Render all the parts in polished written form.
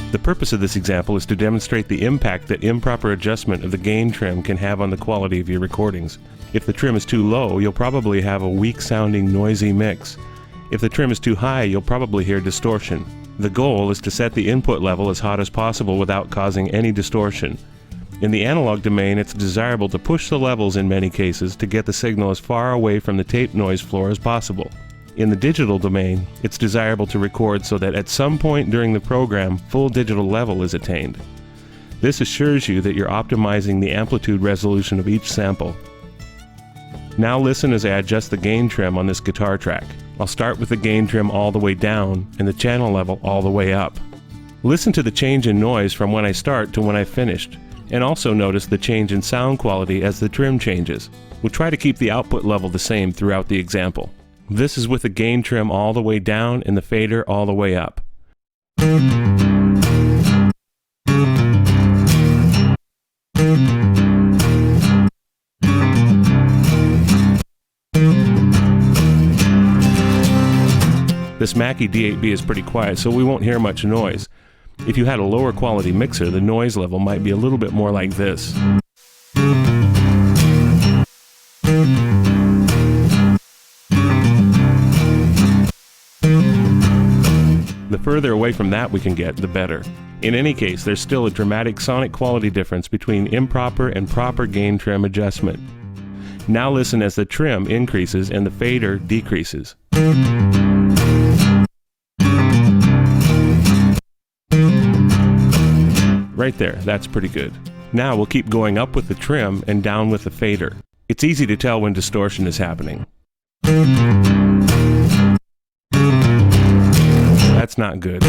The purpose of this example is to demonstrate the impact that improper adjustment of the gain trim can have on the quality of your recordings. If the trim is too low, you'll probably have a weak-sounding, noisy mix. If the trim is too high, you'll probably hear distortion. The goal is to set the input level as hot as possible without causing any distortion. In the analog domain, it's desirable to push the levels in many cases to get the signal as far away from the tape noise floor as possible. In the digital domain, it's desirable to record so that at some point during the program, full digital level is attained. This assures you that you're optimizing the amplitude resolution of each sample. Now listen as I adjust the gain trim on this guitar track. I'll start with the gain trim all the way down and the channel level all the way up. Listen to the change in noise from when I start to when I've finished, and also notice the change in sound quality as the trim changes. We'll try to keep the output level the same throughout the example. This is with the gain trim all the way down and the fader all the way up. This Mackie D8B is pretty quiet, so we won't hear much noise. If you had a lower quality mixer, the noise level might be a little bit more like this. The further away from that we can get, the better. In any case, there's still a dramatic sonic quality difference between improper and proper gain trim adjustment. Now listen as the trim increases and the fader decreases. Right there, that's pretty good. Now we'll keep going up with the trim and down with the fader. It's easy to tell when distortion is happening. That's not good.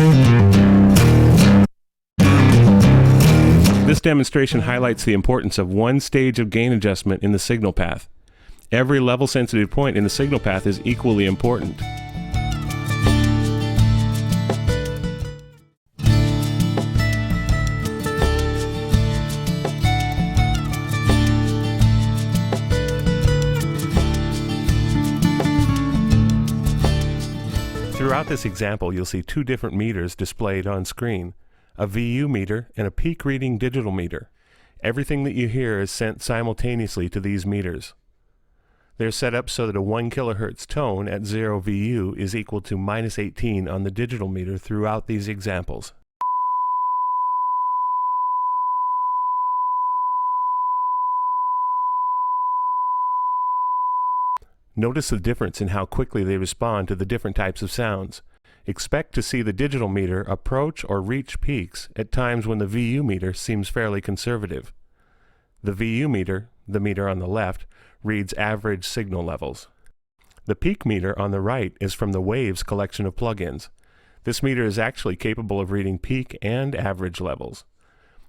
This demonstration highlights the importance of one stage of gain adjustment in the signal path. Every level-sensitive point in the signal path is equally important. Throughout this example, you'll see two different meters displayed on screen, a VU meter and a peak reading digital meter. Everything that you hear is sent simultaneously to these meters. They're set up so that a 1 kHz tone at 0 VU is equal to -18 on the digital meter throughout these examples. Notice the difference in how quickly they respond to the different types of sounds. Expect to see the digital meter approach or reach peaks at times when the VU meter seems fairly conservative. The VU meter, the meter on the left, reads average signal levels. The peak meter on the right is from the Waves collection of plugins. This meter is actually capable of reading peak and average levels.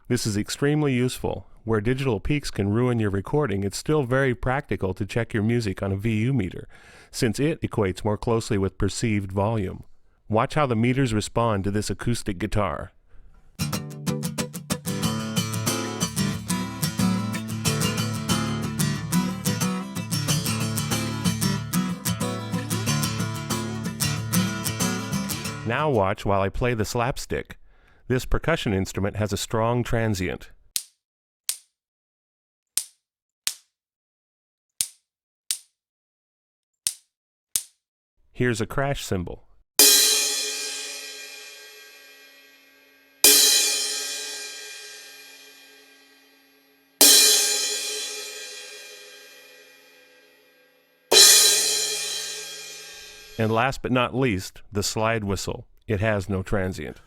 This is extremely useful. Where digital peaks can ruin your recording, it's still very practical to check your music on a VU meter, since it equates more closely with perceived volume. Watch how the meters respond to this acoustic guitar. Now watch while I play the slapstick. This percussion instrument has a strong transient. Here's a crash cymbal. And last but not least, the slide whistle. It has no transient.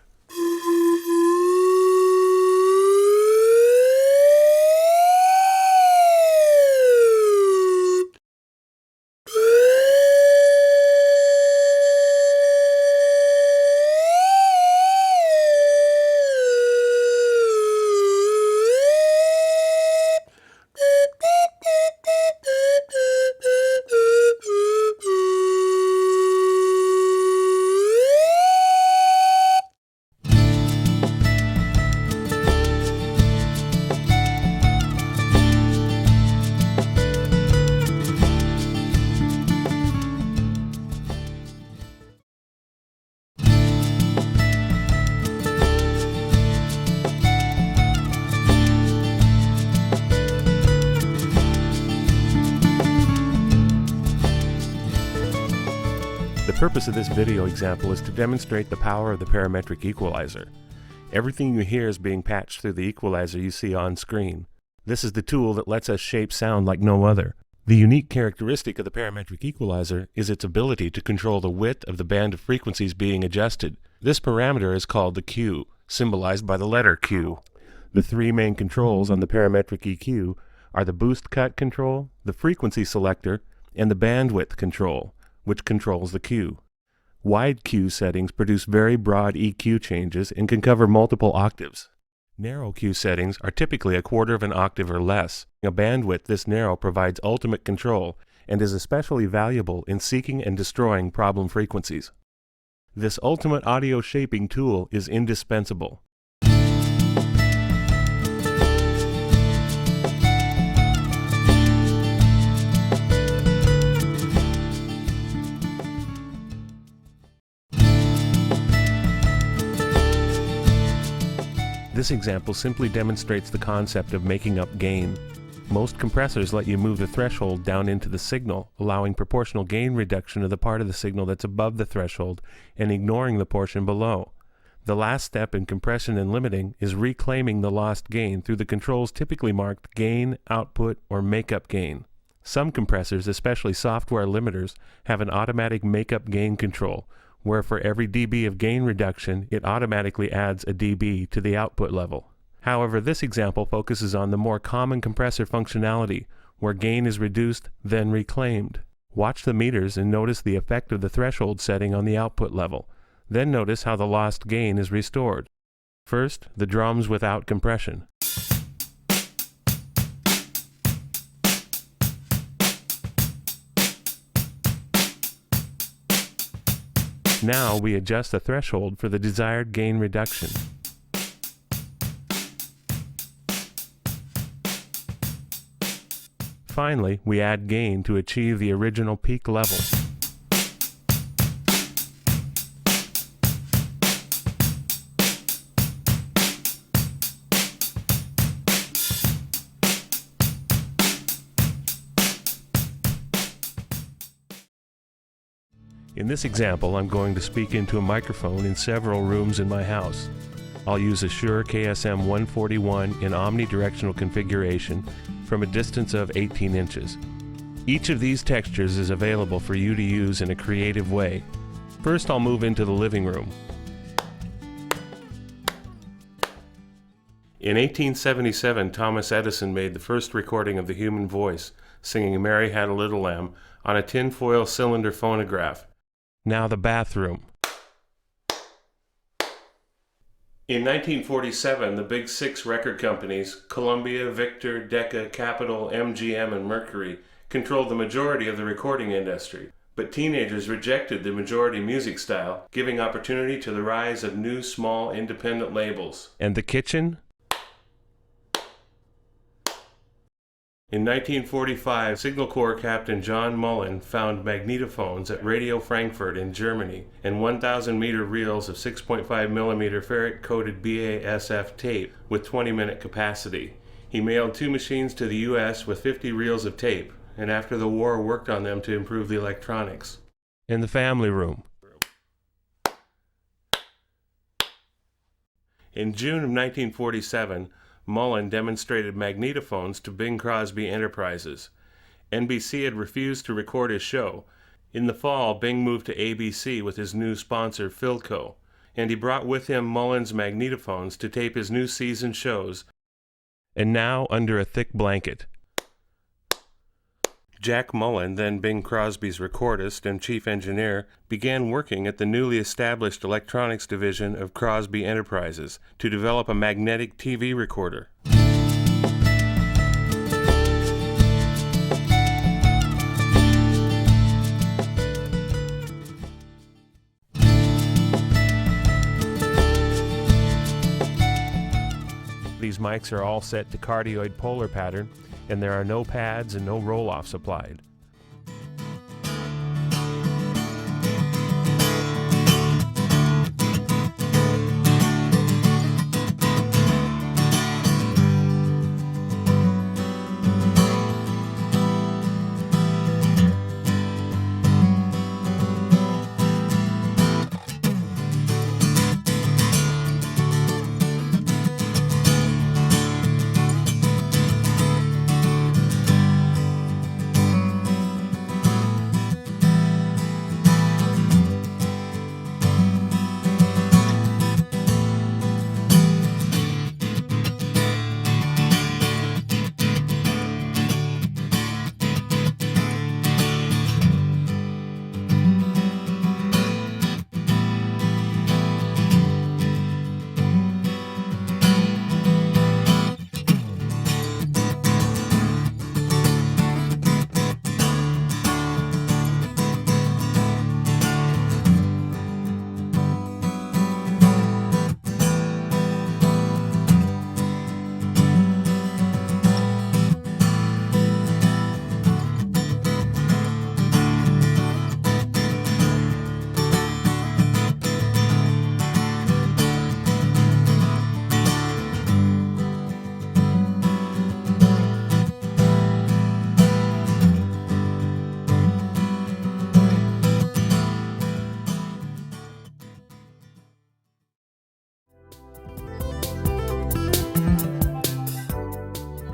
The purpose of this video example is to demonstrate the power of the parametric equalizer. Everything you hear is being patched through the equalizer you see on screen. This is the tool that lets us shape sound like no other. The unique characteristic of the parametric equalizer is its ability to control the width of the band of frequencies being adjusted. This parameter is called the Q, symbolized by the letter Q. The three main controls on the parametric EQ are the boost cut control, the frequency selector, and the bandwidth control, which controls the Q. Wide Q settings produce very broad EQ changes and can cover multiple octaves. Narrow Q settings are typically a quarter of an octave or less. A bandwidth this narrow provides ultimate control and is especially valuable in seeking and destroying problem frequencies. This ultimate audio shaping tool is indispensable. This example simply demonstrates the concept of making up gain. Most compressors let you move the threshold down into the signal, allowing proportional gain reduction of the part of the signal that's above the threshold and ignoring the portion below. The last step in compression and limiting is reclaiming the lost gain through the controls typically marked gain, output, or makeup gain. Some compressors, especially software limiters, have an automatic makeup gain control, where for every dB of gain reduction, it automatically adds a dB to the output level. However, this example focuses on the more common compressor functionality, where gain is reduced, then reclaimed. Watch the meters and notice the effect of the threshold setting on the output level. Then notice how the lost gain is restored. First, the drums without compression. Now we adjust the threshold for the desired gain reduction. Finally, we add gain to achieve the original peak level. In this example, I'm going to speak into a microphone in several rooms in my house. I'll use a Shure KSM 141 in omnidirectional configuration from a distance of 18 inches. Each of these textures is available for you to use in a creative way. First, I'll move into the living room. In 1877, Thomas Edison made the first recording of the human voice, singing "Mary Had a Little Lamb" on a tinfoil cylinder phonograph. Now the bathroom. In 1947, the big six record companies, Columbia, Victor, Decca, Capitol, MGM, and Mercury, controlled the majority of the recording industry. But teenagers rejected the majority music style, giving opportunity to the rise of new small independent labels. And the kitchen? In 1945, Signal Corps Captain John Mullen found magnetophones at Radio Frankfurt in Germany and 1,000-meter reels of 6.5mm ferrite-coated BASF tape with 20-minute capacity. He mailed 2 machines to the U.S. with 50 reels of tape, and after the war worked on them to improve the electronics. In the family room. In June of 1947, Mullen demonstrated magnetophones to Bing Crosby Enterprises. NBC had refused to record his show. In the fall, Bing moved to ABC with his new sponsor, Philco, and he brought with him Mullen's magnetophones to tape his new season shows. And now, under a thick blanket. Jack Mullen, then Bing Crosby's recordist and chief engineer, began working at the newly established electronics division of Crosby Enterprises to develop a magnetic TV recorder. These mics are all set to cardioid polar pattern, and there are no pads and no roll-offs applied.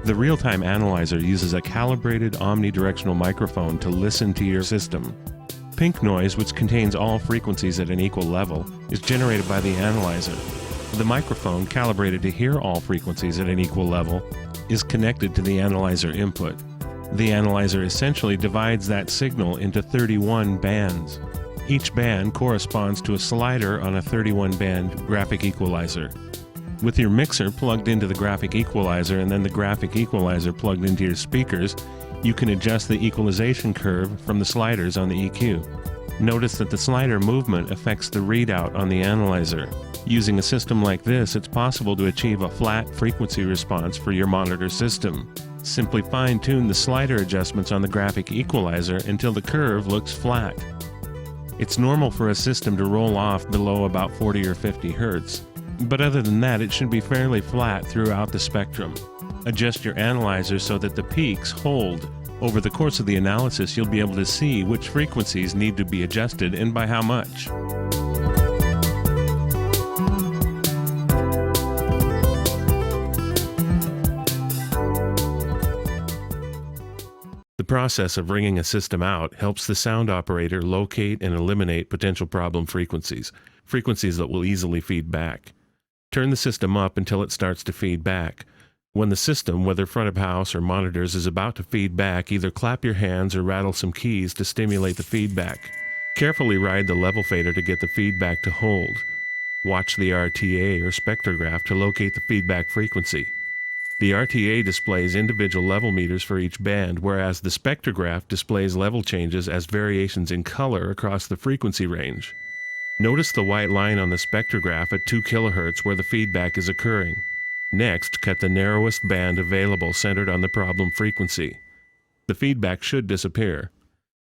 The real-time analyzer uses a calibrated omnidirectional microphone to listen to your system. Pink noise, which contains all frequencies at an equal level, is generated by the analyzer. The microphone, calibrated to hear all frequencies at an equal level, is connected to the analyzer input. The analyzer essentially divides that signal into 31 bands. Each band corresponds to a slider on a 31-band graphic equalizer. With your mixer plugged into the graphic equalizer and then the graphic equalizer plugged into your speakers, you can adjust the equalization curve from the sliders on the EQ. Notice that the slider movement affects the readout on the analyzer. Using a system like this, it's possible to achieve a flat frequency response for your monitor system. Simply fine-tune the slider adjustments on the graphic equalizer until the curve looks flat. It's normal for a system to roll off below about 40 or 50 Hz, but other than that, it should be fairly flat throughout the spectrum. Adjust your analyzer so that the peaks hold. Over the course of the analysis, you'll be able to see which frequencies need to be adjusted and by how much. The process of ringing a system out helps the sound operator locate and eliminate potential problem frequencies that will easily feed back. Turn the system up until it starts to feed back. When the system, whether front of house or monitors, is about to feed back, either clap your hands or rattle some keys to stimulate the feedback. Carefully ride the level fader to get the feedback to hold. Watch the RTA or spectrograph to locate the feedback frequency. The RTA displays individual level meters for each band, whereas the spectrograph displays level changes as variations in color across the frequency range. Notice the white line on the spectrograph at 2 kHz where the feedback is occurring. Next, cut the narrowest band available centered on the problem frequency. The feedback should disappear.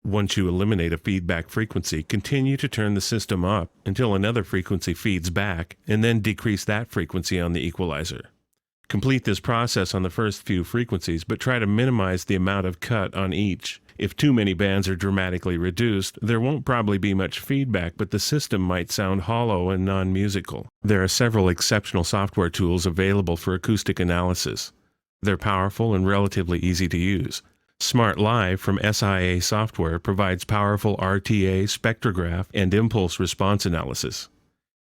Once you eliminate a feedback frequency, continue to turn the system up until another frequency feeds back, and then decrease that frequency on the equalizer. Complete this process on the first few frequencies, but try to minimize the amount of cut on each. If too many bands are dramatically reduced, there won't probably be much feedback, but the system might sound hollow and non-musical. There are several exceptional software tools available for acoustic analysis. They're powerful and relatively easy to use. Smart Live from SIA Software provides powerful RTA, spectrograph, and impulse response analysis.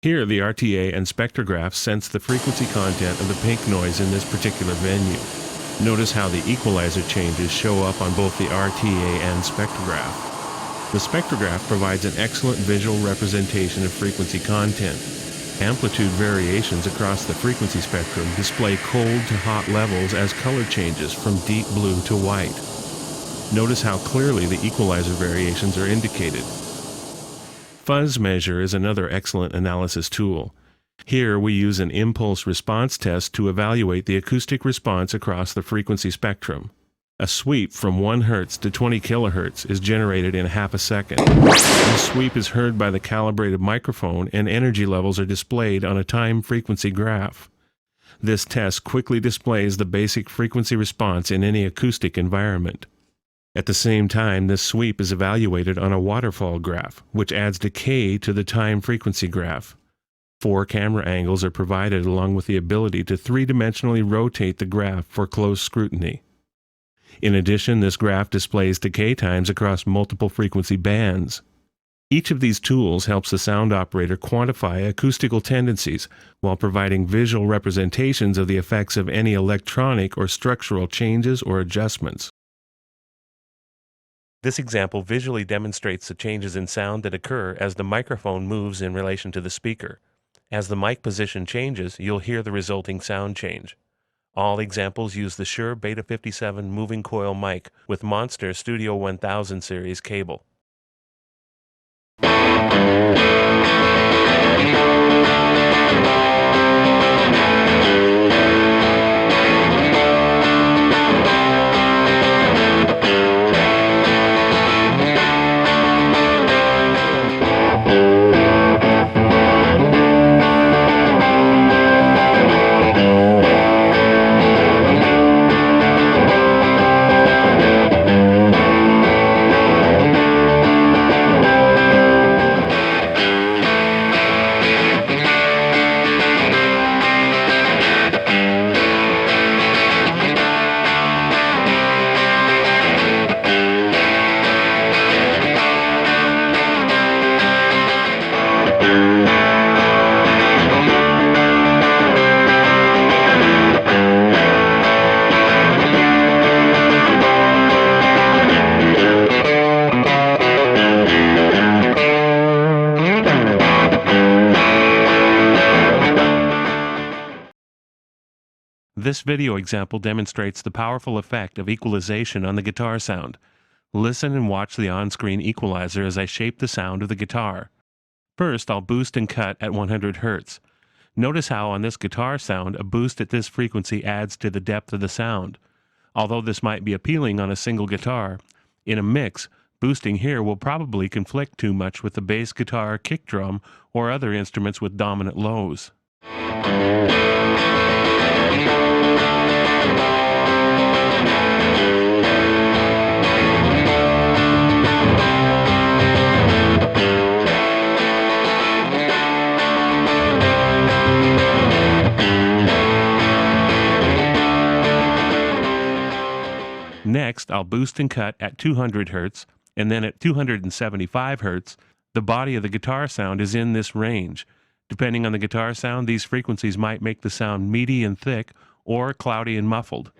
Here, the RTA and spectrograph sense the frequency content of the pink noise in this particular venue. Notice how the equalizer changes show up on both the RTA and spectrograph. The spectrograph provides an excellent visual representation of frequency content. Amplitude variations across the frequency spectrum display cold to hot levels as color changes from deep blue to white. Notice how clearly the equalizer variations are indicated. Fuzz measure is another excellent analysis tool. Here we use an impulse response test to evaluate the acoustic response across the frequency spectrum. A sweep from 1 Hz to 20 kHz is generated in half a second. The sweep is heard by the calibrated microphone and energy levels are displayed on a time frequency graph. This test quickly displays the basic frequency response in any acoustic environment. At the same time, this sweep is evaluated on a waterfall graph, which adds decay to the time frequency graph. 4 camera angles are provided along with the ability to three-dimensionally rotate the graph for close scrutiny. In addition, this graph displays decay times across multiple frequency bands. Each of these tools helps the sound operator quantify acoustical tendencies while providing visual representations of the effects of any electronic or structural changes or adjustments. This example visually demonstrates the changes in sound that occur as the microphone moves in relation to the speaker. As the mic position changes, you'll hear the resulting sound change. All examples use the Shure Beta 57 moving coil mic with Monster Studio 1000 series cable. This video example demonstrates the powerful effect of equalization on the guitar sound. Listen and watch the on-screen equalizer as I shape the sound of the guitar. First, I'll boost and cut at 100 Hz. Notice how on this guitar sound, a boost at this frequency adds to the depth of the sound. Although this might be appealing on a single guitar, in a mix, boosting here will probably conflict too much with the bass guitar, kick drum, or other instruments with dominant lows. Next, I'll boost and cut at 200 Hz, and then at 275 Hz, the body of the guitar sound is in this range. Depending on the guitar sound, these frequencies might make the sound meaty and thick, or cloudy and muffled.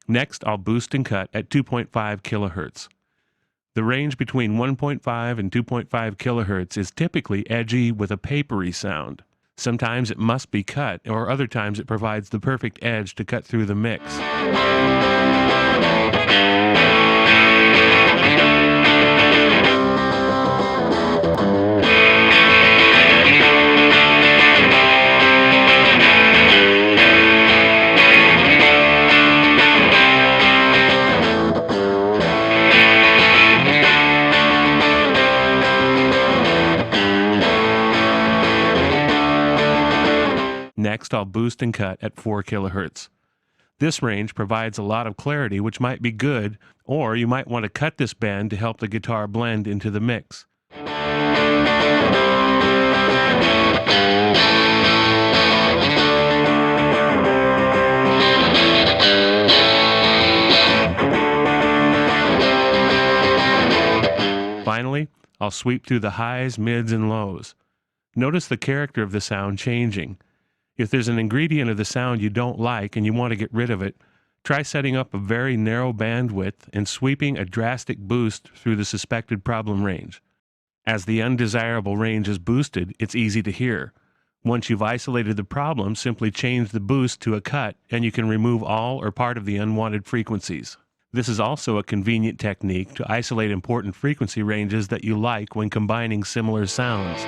Next, I'll boost and cut at 2.5 kHz. The range between 1.5 and 2.5 kHz is typically edgy with a papery sound. Sometimes it must be cut, or other times it provides the perfect edge to cut through the mix. Next, I'll boost and cut at 4 kHz. This range provides a lot of clarity, which might be good, or you might want to cut this band to help the guitar blend into the mix. Finally, I'll sweep through the highs, mids, and lows. Notice the character of the sound changing. If there's an ingredient of the sound you don't like and you want to get rid of it, try setting up a very narrow bandwidth and sweeping a drastic boost through the suspected problem range. As the undesirable range is boosted, it's easy to hear. Once you've isolated the problem, simply change the boost to a cut and you can remove all or part of the unwanted frequencies. This is also a convenient technique to isolate important frequency ranges that you like when combining similar sounds.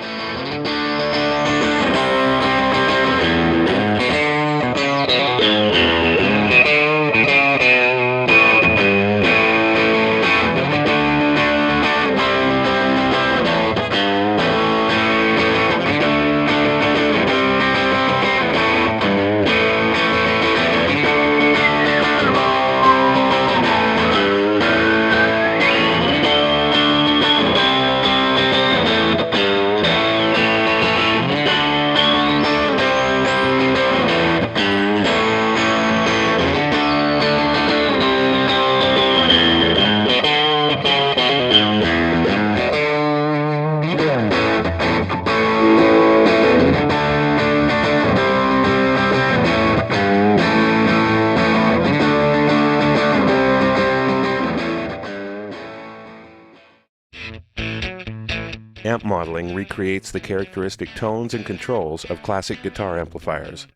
Amp modeling recreates the characteristic tones and controls of classic guitar amplifiers.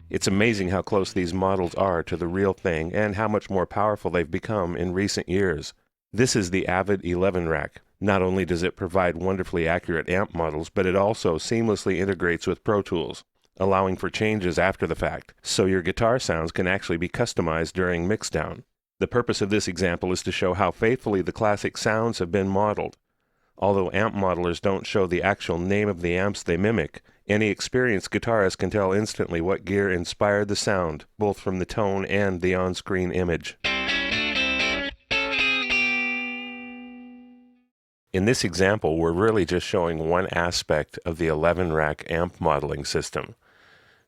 It's amazing how close these models are to the real thing and how much more powerful they've become in recent years. This is the Avid 11 rack. Not only does it provide wonderfully accurate amp models, but it also seamlessly integrates with Pro Tools, allowing for changes after the fact, so your guitar sounds can actually be customized during mixdown. The purpose of this example is to show how faithfully the classic sounds have been modeled. Although amp modelers don't show the actual name of the amps they mimic, any experienced guitarist can tell instantly what gear inspired the sound, both from the tone and the on-screen image. In this example, we're really just showing one aspect of the 11-rack amp modeling system.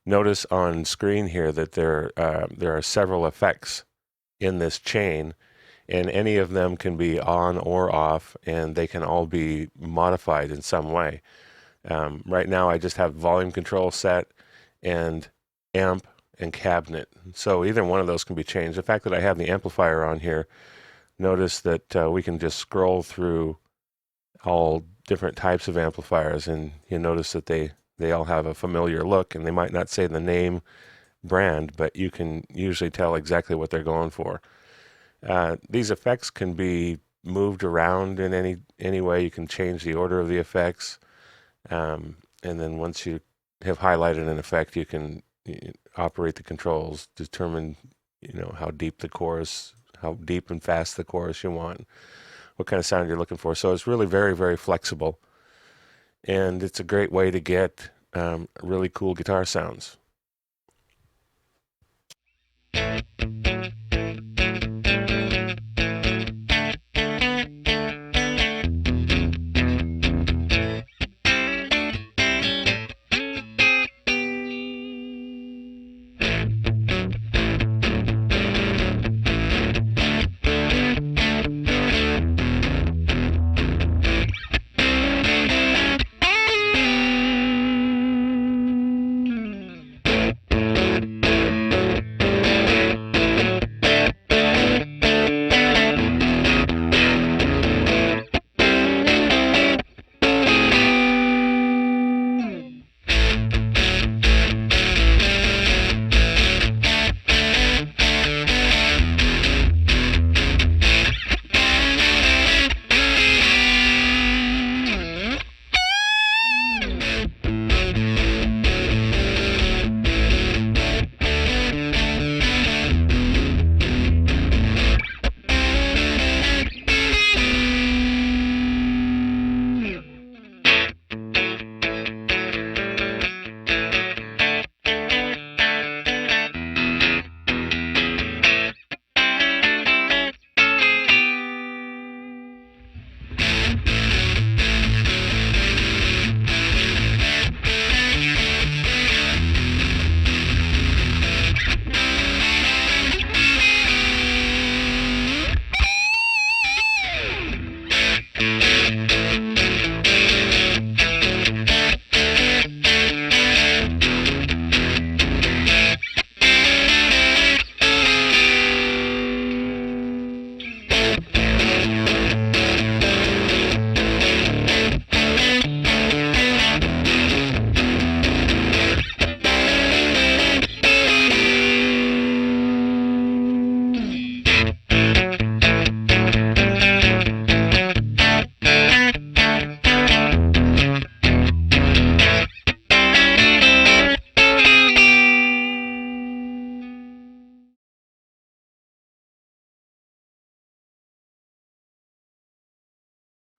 Notice on screen here that there are several effects in this chain, and any of them can be on or off, and they can all be modified in some way. Right now I just have volume control set and amp and cabinet, so either one of those can be changed. The fact that I have the amplifier on here, notice that we can just scroll through all different types of amplifiers, and you notice that they all have a familiar look, and they might not say the name brand, but you can usually tell exactly what they're going for. These effects can be moved around in any way. You can change the order of the effects, and then once you have highlighted an effect, you can operate the controls, determine how deep and fast the chorus you want, what kind of sound you're looking for. So it's really very, very flexible, and it's a great way to get really cool guitar sounds.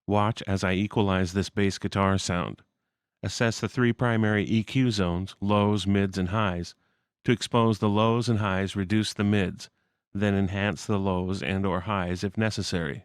Watch as I equalize this bass guitar sound. Assess the three primary EQ zones, lows, mids, and highs. To expose the lows and highs, reduce the mids, then enhance the lows and/or highs if necessary.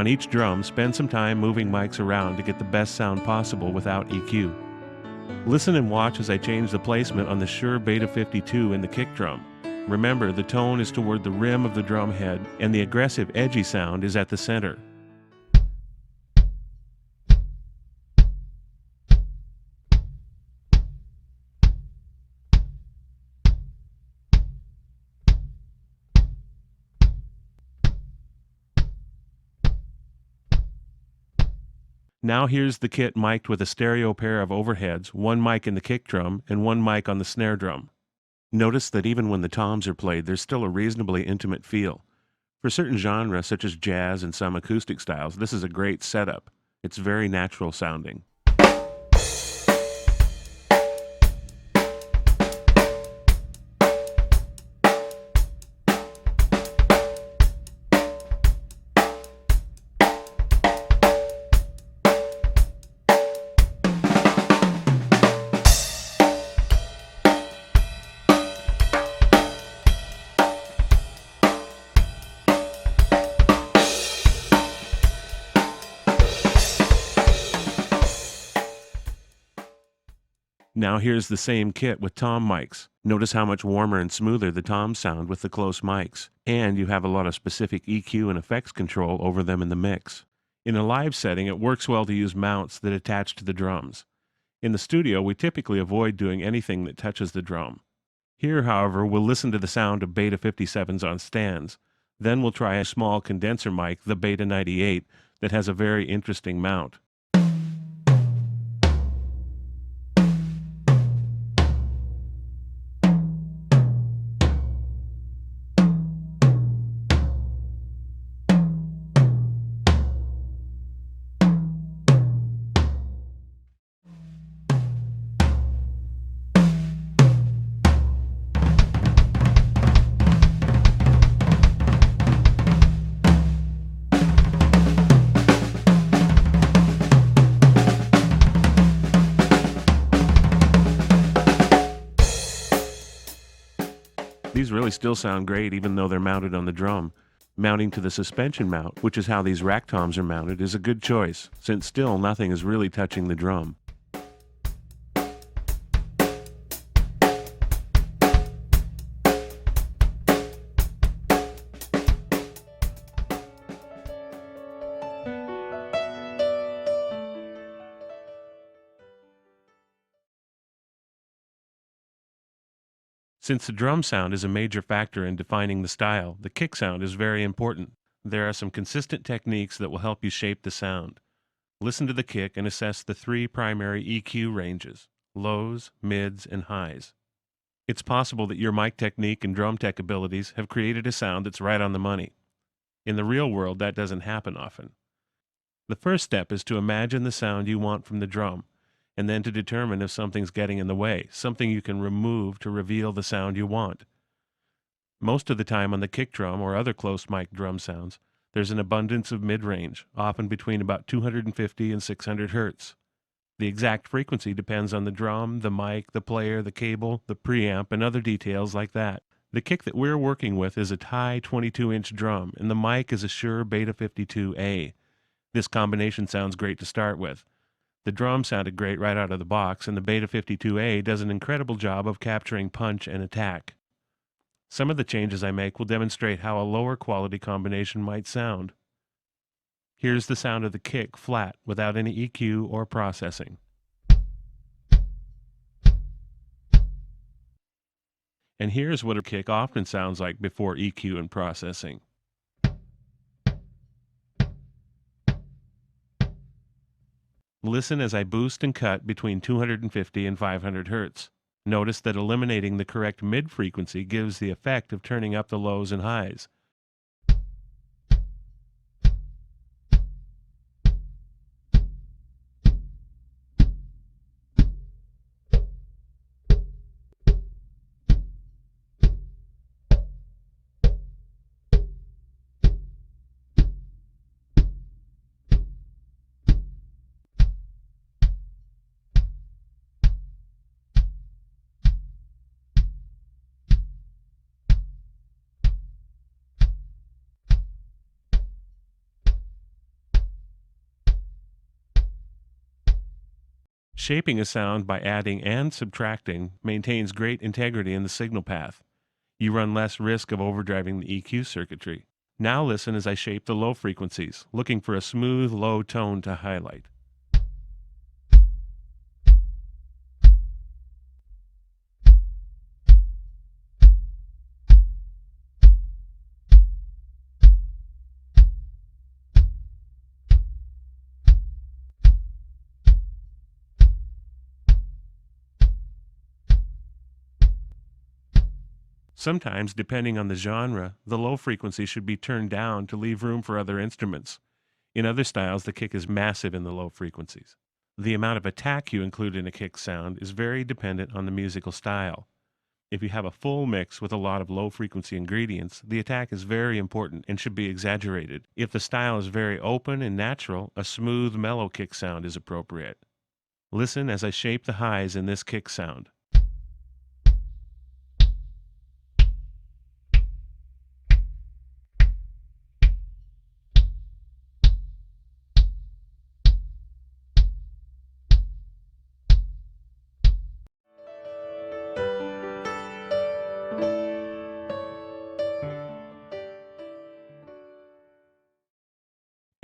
On each drum, spend some time moving mics around to get the best sound possible without EQ. Listen and watch as I change the placement on the Shure Beta 52 in the kick drum. Remember, the tone is toward the rim of the drum head, and the aggressive, edgy sound is at the center. Now here's the kit mic'd with a stereo pair of overheads, one mic in the kick drum and one mic on the snare drum. Notice that even when the toms are played, there's still a reasonably intimate feel. For certain genres such as jazz and some acoustic styles, this is a great setup. It's very natural sounding. Now here's the same kit with tom mics. Notice how much warmer and smoother the toms sound with the close mics, and you have a lot of specific EQ and effects control over them in the mix. In a live setting, it works well to use mounts that attach to the drums. In the studio, we typically avoid doing anything that touches the drum. Here, however, we'll listen to the sound of Beta 57s on stands. Then we'll try a small condenser mic, the Beta 98, that has a very interesting mount. These really still sound great even though they're mounted on the drum. Mounting to the suspension mount, which is how these rack toms are mounted, is a good choice, since still nothing is really touching the drum. Since the drum sound is a major factor in defining the style, the kick sound is very important. There are some consistent techniques that will help you shape the sound. Listen to the kick and assess the three primary EQ ranges: lows, mids, and highs. It's possible that your mic technique and drum tech abilities have created a sound that's right on the money. In the real world, that doesn't happen often. The first step is to imagine the sound you want from the drum, and then to determine if something's getting in the way, something you can remove to reveal the sound you want. Most of the time on the kick drum or other close mic drum sounds, there's an abundance of mid-range, often between about 250 and 600 Hz. The exact frequency depends on the drum, the mic, the player, the cable, the preamp, and other details like that. The kick that we're working with is a Thai 22-inch drum, and the mic is a Shure Beta 52A. This combination sounds great to start with. The drum sounded great right out of the box, and the Beta 52A does an incredible job of capturing punch and attack. Some of the changes I make will demonstrate how a lower quality combination might sound. Here's the sound of the kick flat, without any EQ or processing. And here's what a kick often sounds like before EQ and processing. Listen as I boost and cut between 250 and 500 Hz. Notice that eliminating the correct mid-frequency gives the effect of turning up the lows and highs. Shaping a sound by adding and subtracting maintains great integrity in the signal path. You run less risk of overdriving the EQ circuitry. Now listen as I shape the low frequencies, looking for a smooth, low tone to highlight. Sometimes, depending on the genre, the low frequency should be turned down to leave room for other instruments. In other styles, the kick is massive in the low frequencies. The amount of attack you include in a kick sound is very dependent on the musical style. If you have a full mix with a lot of low frequency ingredients, the attack is very important and should be exaggerated. If the style is very open and natural, a smooth, mellow kick sound is appropriate. Listen as I shape the highs in this kick sound.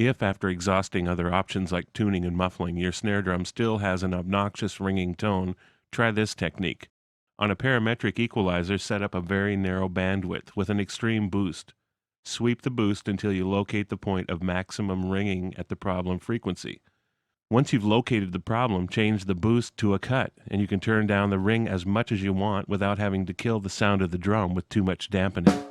If, after exhausting other options like tuning and muffling, your snare drum still has an obnoxious ringing tone, try this technique. On a parametric equalizer, set up a very narrow bandwidth with an extreme boost. Sweep the boost until you locate the point of maximum ringing at the problem frequency. Once you've located the problem, change the boost to a cut, and you can turn down the ring as much as you want without having to kill the sound of the drum with too much dampening.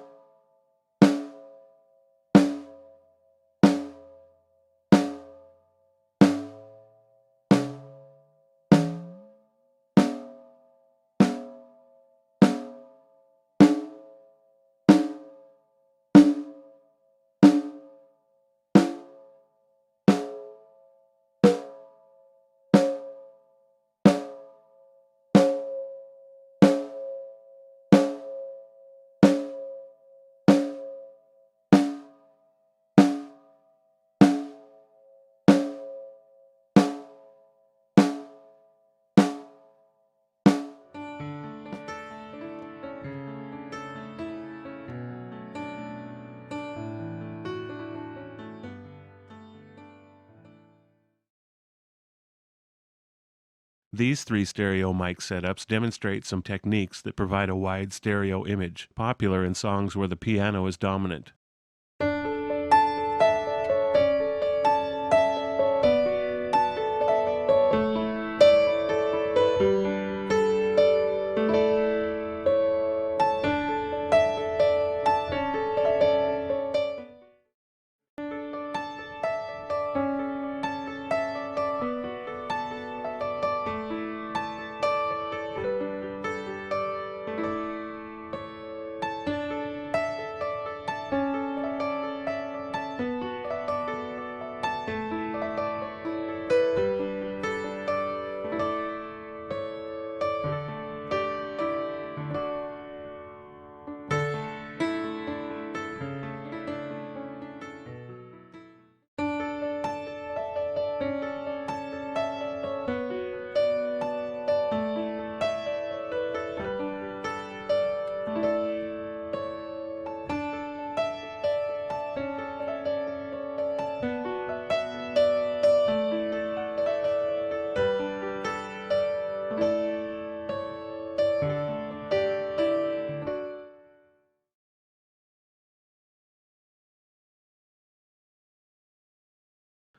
These three stereo mic setups demonstrate some techniques that provide a wide stereo image, popular in songs where the piano is dominant.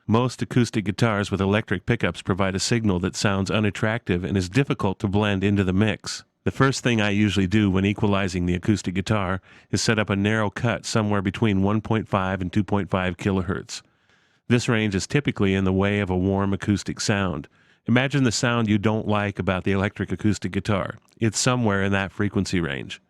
Most acoustic guitars with electric pickups provide a signal that sounds unattractive and is difficult to blend into the mix. The first thing I usually do when equalizing the acoustic guitar is set up a narrow cut somewhere between 1.5 and 2.5 kilohertz. This range is typically in the way of a warm acoustic sound. Imagine the sound you don't like about the electric acoustic guitar. It's somewhere in that frequency range.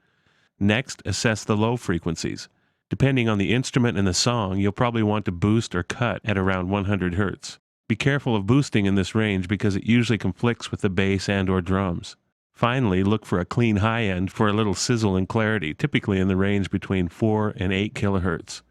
Next, assess the low frequencies. Depending on the instrument and the song, you'll probably want to boost or cut at around 100 Hz. Be careful of boosting in this range because it usually conflicts with the bass and/or drums. Finally, look for a clean high end for a little sizzle and clarity, typically in the range between 4 and 8 kHz.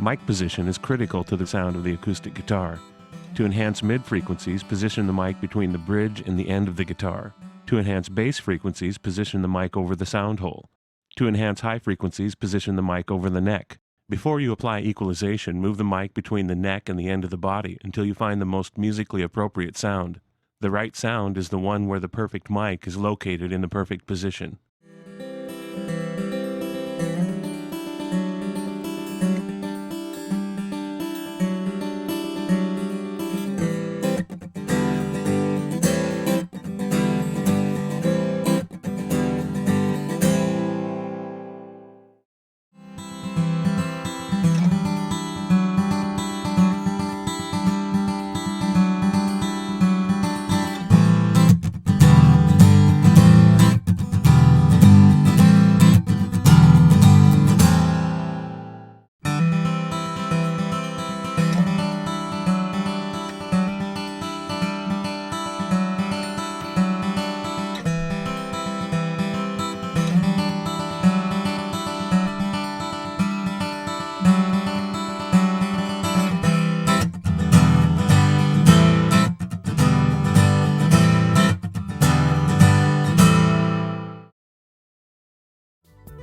Mic position is critical to the sound of the acoustic guitar. To enhance mid-frequencies, position the mic between the bridge and the end of the guitar. To enhance bass frequencies, position the mic over the sound hole. To enhance high frequencies, position the mic over the neck. Before you apply equalization, move the mic between the neck and the end of the body until you find the most musically appropriate sound. The right sound is the one where the perfect mic is located in the perfect position.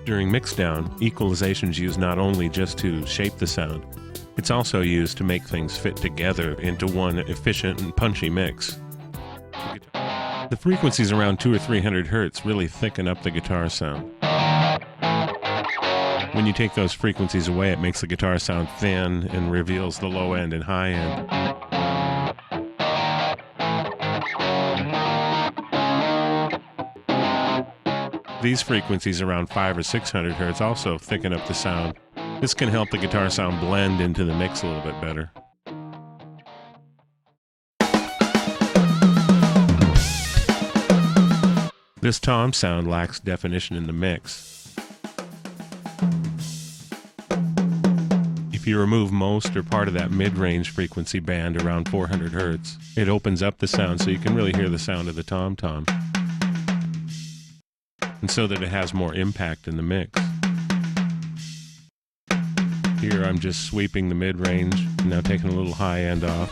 During mixdown, equalization is used not only just to shape the sound, it's also used to make things fit together into one efficient and punchy mix. The frequencies around 200 or 300 Hz really thicken up the guitar sound. When you take those frequencies away, it makes the guitar sound thin and reveals the low end and high end. These frequencies around 500 or 600 Hz also thicken up the sound. This can help the guitar sound blend into the mix a little bit better. This tom sound lacks definition in the mix. If you remove most or part of that mid-range frequency band around 400 Hz, it opens up the sound so you can really hear the sound of the tom-tom, and so that it has more impact in the mix. Here I'm just sweeping the mid-range, now taking a little high end off.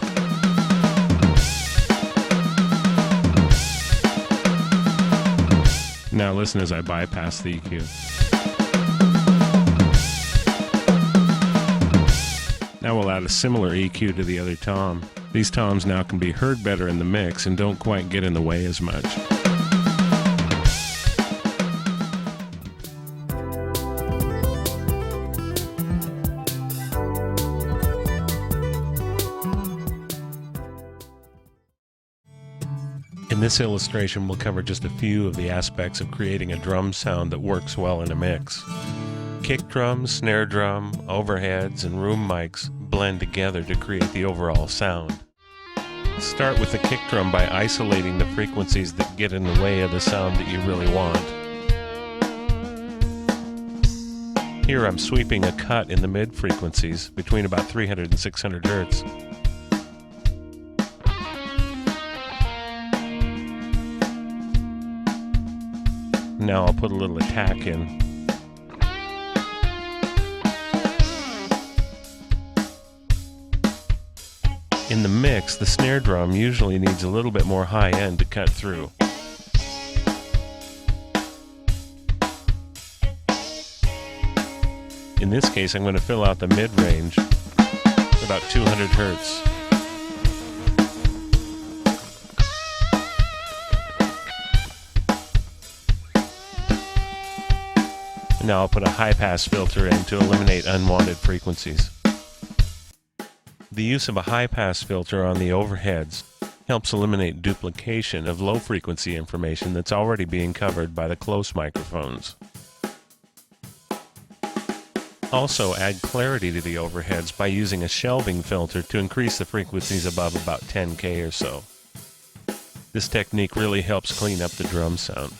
Now listen as I bypass the EQ. Now we'll add a similar EQ to the other tom. These toms now can be heard better in the mix and don't quite get in the way as much. In this illustration, we'll cover just a few of the aspects of creating a drum sound that works well in a mix. Kick drum, snare drum, overheads, and room mics blend together to create the overall sound. Start with the kick drum by isolating the frequencies that get in the way of the sound that you really want. Here I'm sweeping a cut in the mid frequencies between about 300 and 600 Hz. Now I'll put a little attack in. In the mix, the snare drum usually needs a little bit more high end to cut through. In this case, I'm going to fill out the mid-range about 200 Hz. Now I'll put a high-pass filter in to eliminate unwanted frequencies. The use of a high-pass filter on the overheads helps eliminate duplication of low-frequency information that's already being covered by the close microphones. Also, add clarity to the overheads by using a shelving filter to increase the frequencies above about 10K or so. This technique really helps clean up the drum sound.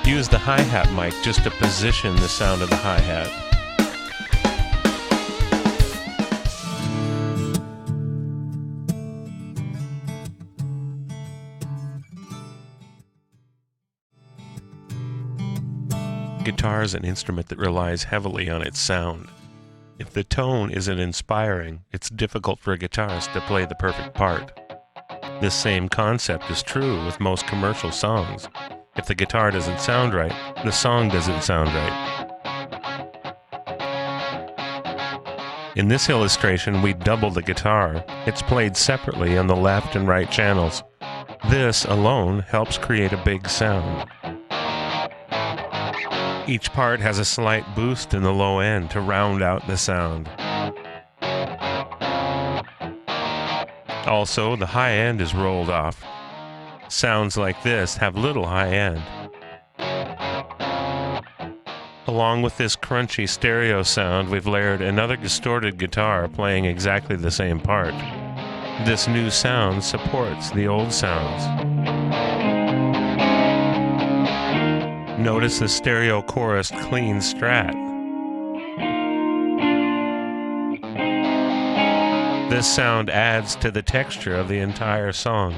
Use the hi-hat mic just to position the sound of the hi-hat. guitar is an instrument that relies heavily on its sound. If the tone isn't inspiring, it's difficult for a guitarist to play the perfect part. This same concept is true with most commercial songs. If the guitar doesn't sound right, the song doesn't sound right. In this illustration, we double the guitar. It's played separately on the left and right channels. This alone helps create a big sound. Each part has a slight boost in the low end to round out the sound. Also, the high end is rolled off. Sounds like this have little high end. Along with this crunchy stereo sound, we've layered another distorted guitar playing exactly the same part. This new sound supports the old sounds. Notice the stereo chorus clean strat. This sound adds to the texture of the entire song.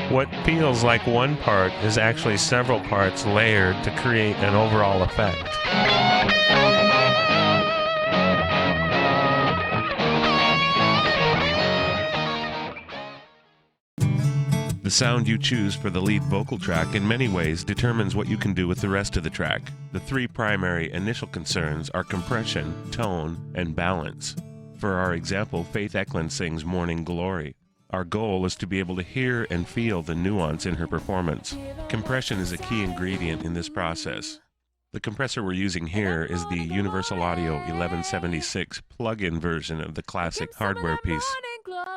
What feels like one part is actually several parts layered to create an overall effect. The sound you choose for the lead vocal track in many ways determines what you can do with the rest of the track. The three primary initial concerns are compression, tone, and balance. For our example, Faith Eklund sings Morning Glory. Our goal is to be able to hear and feel the nuance in her performance. Compression is a key ingredient in this process. The compressor we're using here is the Universal Audio 1176 plug-in version of the classic hardware piece.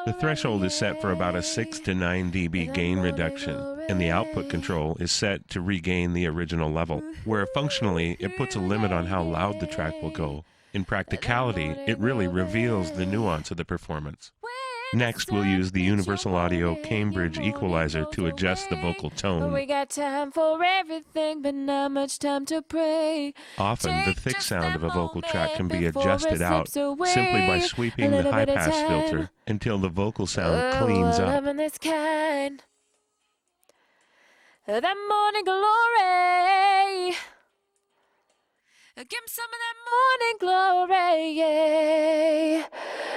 The threshold is set for about a 6 to 9 dB gain reduction, and the output control is set to regain the original level, where functionally it puts a limit on how loud the track will go. In practicality, it really reveals the nuance of the performance. Next, we'll use the Universal Audio Cambridge equalizer to adjust the vocal tone. We got time for everything, but not much time to pray. Often, the thick sound of a vocal track can be adjusted out simply by sweeping the high-pass filter until the vocal sound cleans up. That morning glory. Give me some of that morning glory, yeah.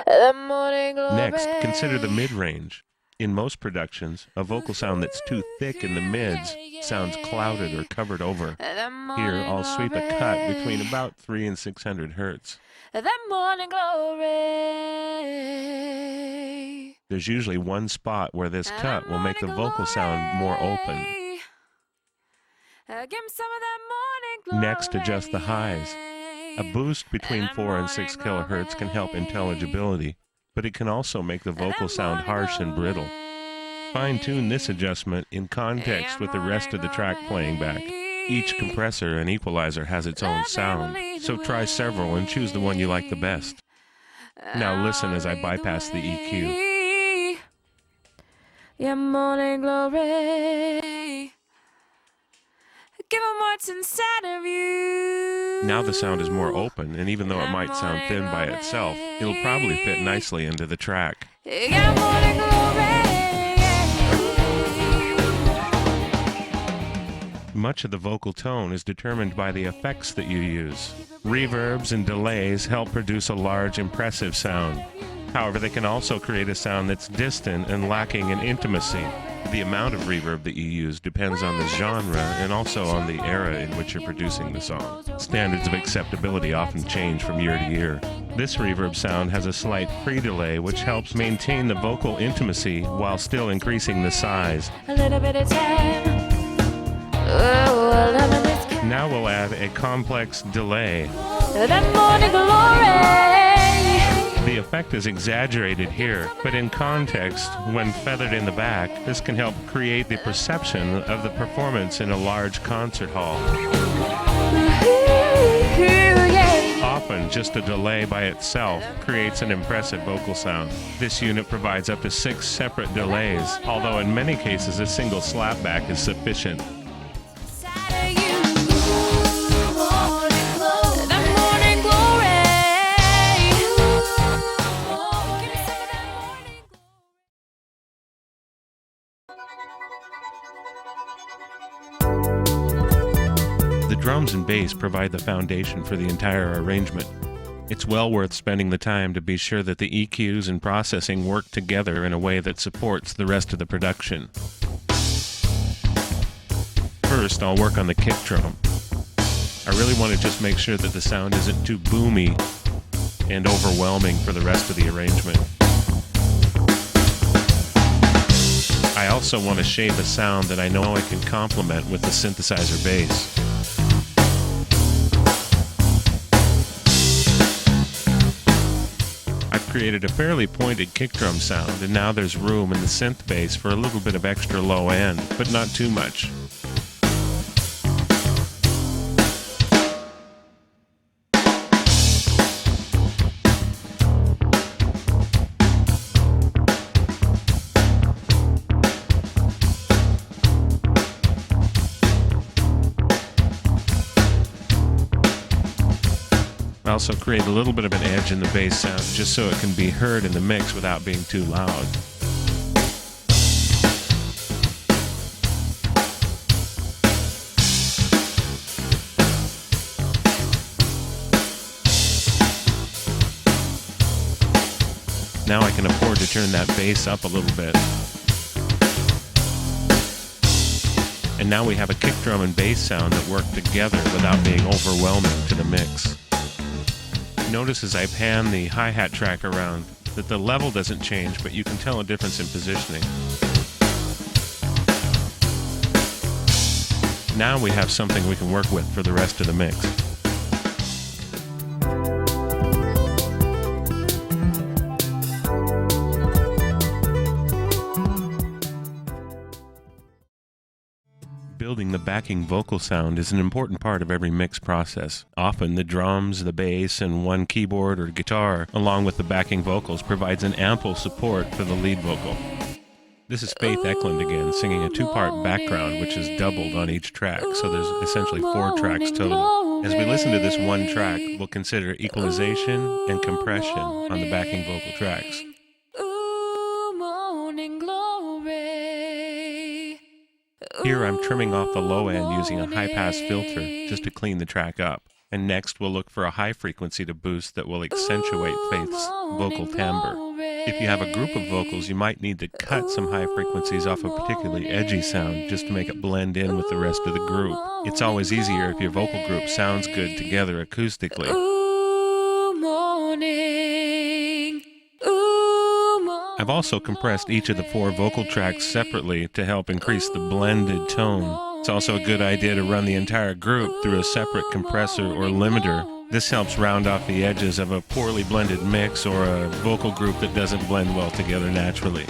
That morning glory. Next, consider the mid-range. In most productions, a vocal sound that's too thick in the mids sounds clouded or covered over. Here, I'll sweep a cut between about 300 and 600 hertz. That morning glory. There's usually one spot where this cut will make the vocal sound more open. Give me some of that morning glory. Next, adjust the highs. A boost between 4 and 6 kilohertz can help intelligibility, but it can also make the vocal sound harsh and brittle. Fine-tune this adjustment in context with the rest of the track playing back. Each compressor and equalizer has its own sound, so try several and choose the one you like the best. Now listen as I bypass the EQ. Your morning glory. Give 'em what's inside of you. Now the sound is more open, and even though it might sound thin by itself, it'll probably fit nicely into the track. Your morning glory. Much of the vocal tone is determined by the effects that you use. Reverbs and delays help produce a large, impressive sound. However, they can also create a sound that's distant and lacking in intimacy. The amount of reverb that you use depends on the genre and also on the era in which you're producing the song. Standards of acceptability often change from year to year. This reverb sound has a slight pre-delay which helps maintain the vocal intimacy while still increasing the size. A little bit of time. Oh, I love this kind. Now we'll add a complex delay. That morning glory. The effect is exaggerated here, but in context, when feathered in the back, this can help create the perception of the performance in a large concert hall. Often, just a delay by itself creates an impressive vocal sound. This unit provides up to 6 separate delays, although in many cases a single slapback is sufficient. The drums and bass provide the foundation for the entire arrangement. It's well worth spending the time to be sure that the EQs and processing work together in a way that supports the rest of the production. First, I'll work on the kick drum. I really want to just make sure that the sound isn't too boomy and overwhelming for the rest of the arrangement. I also want to shape a sound that I know I can complement with the synthesizer bass. I've created a fairly pointed kick drum sound, and now there's room in the synth bass for a little bit of extra low end, but not too much. I also create a little bit of an edge in the bass sound just so it can be heard in the mix without being too loud. Now I can afford to turn that bass up a little bit. And now we have a kick drum and bass sound that work together without being overwhelming to the mix. Notice as I pan the hi-hat track around that the level doesn't change, but you can tell a difference in positioning. Now we have something we can work with for the rest of the mix. Building the backing vocal sound is an important part of every mix process. Often the drums, the bass, and one keyboard or guitar, along with the backing vocals, provides an ample support for the lead vocal. This is Faith Eklund again, singing a two-part background which is doubled on each track, so there's essentially 4 tracks total. As we listen to this one track, we'll consider equalization and compression on the backing vocal tracks. Here I'm trimming off the low end using a high-pass filter just to clean the track up. And next we'll look for a high frequency to boost that will accentuate Faith's vocal timbre. If you have a group of vocals, you might need to cut some high frequencies off a particularly edgy sound just to make it blend in with the rest of the group. It's always easier if your vocal group sounds good together acoustically. I've also compressed each of the 4 vocal tracks separately to help increase the blended tone. It's also a good idea to run the entire group through a separate compressor or limiter. This helps round off the edges of a poorly blended mix or a vocal group that doesn't blend well together naturally.